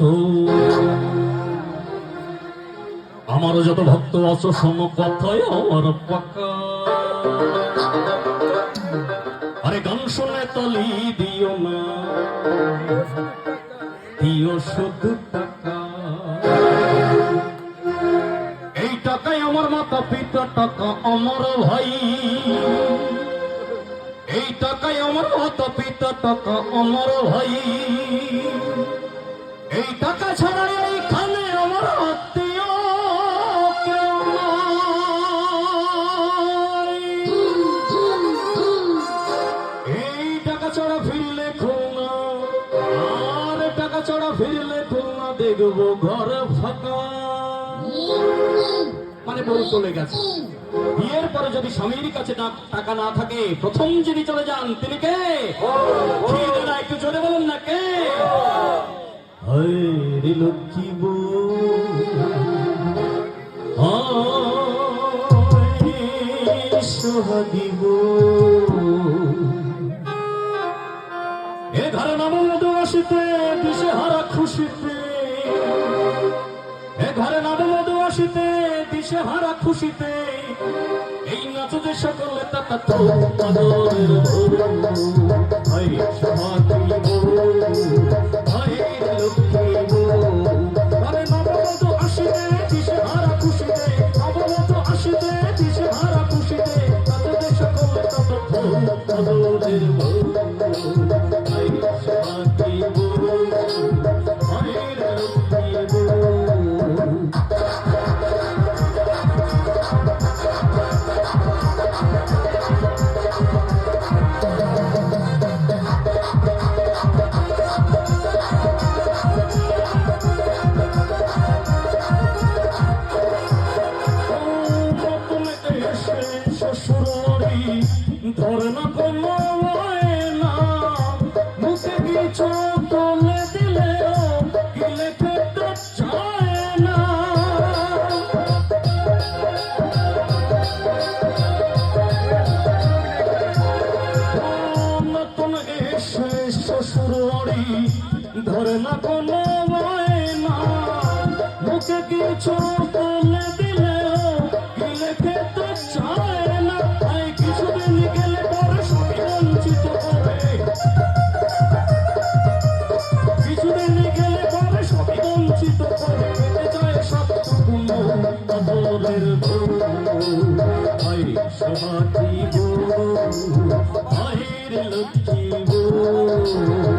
আছো, আমারও যত ভক্ত আছো সম কথায় আমার পাকা। আরে গান শুনে তলি দিও না, দিও শুধু টাকা। এই টাকায় আমার মাতা পিতা, টাকা আমার ভাই। এই টাকায় আমার মাতা পিতা, টাকা আমার ভাই। এই টাকা ছাড়া এইখানে আমার আত্মীয় কেউ নাই। এই টাকা ছাড়া ফিরলে খুলনা, আর টাকা ছাড়া ফিরলে খুলনা দেখবো ঘর ফাঁকা। মানে বউ চলে গেছে, বিয়ের পরে যদি স্বামীর কাছে টাকা না থাকে, প্রথম যিনি চলে যান তিনি কে? একটু জোরে বলুন না, কে? হরে লক্ষ্মী বউ, সোহাগী বউ। এ ঘরে নাম মধু আসিতে, দিশে হারা খুশিতে। এ ঘরে নাম মধু আসিতে, দিশে হারা খুশিতে। এই নাচ যে সকলে টাকা তো আদরের বউ। হরে সোহাগী বউ, হরে লক্ষ্মী বউ। ঘরে নাম মধু আসিতে, দিশে হারা খুশিতে। নাম মধু আসিতে, দিশে হারা খুশিতে। নাচ যে সকলে টাকা তো আদরের বউ। হরে সোহাগী বউ, হরে লক্ষ্মী বউ। ধরে না কোনো না, মুখে কিছু তুলে দিলেও গিলে খেতে চায় না। নতুন এসে শ্বশুর বাড়ি, ধরে না কোনো না, মুখে কিছু তুলে দিলেও গিলে খেতে চায় না। কিছুদিন গেলে পরে সবই বঞ্চিত করে, কিছুদিন গেলে পরে সবই বঞ্চিত করে। পেতে চায় সবটুকু আদরের বউ। হরে সোহাগী বউ, হরে লক্ষ্মী বউ।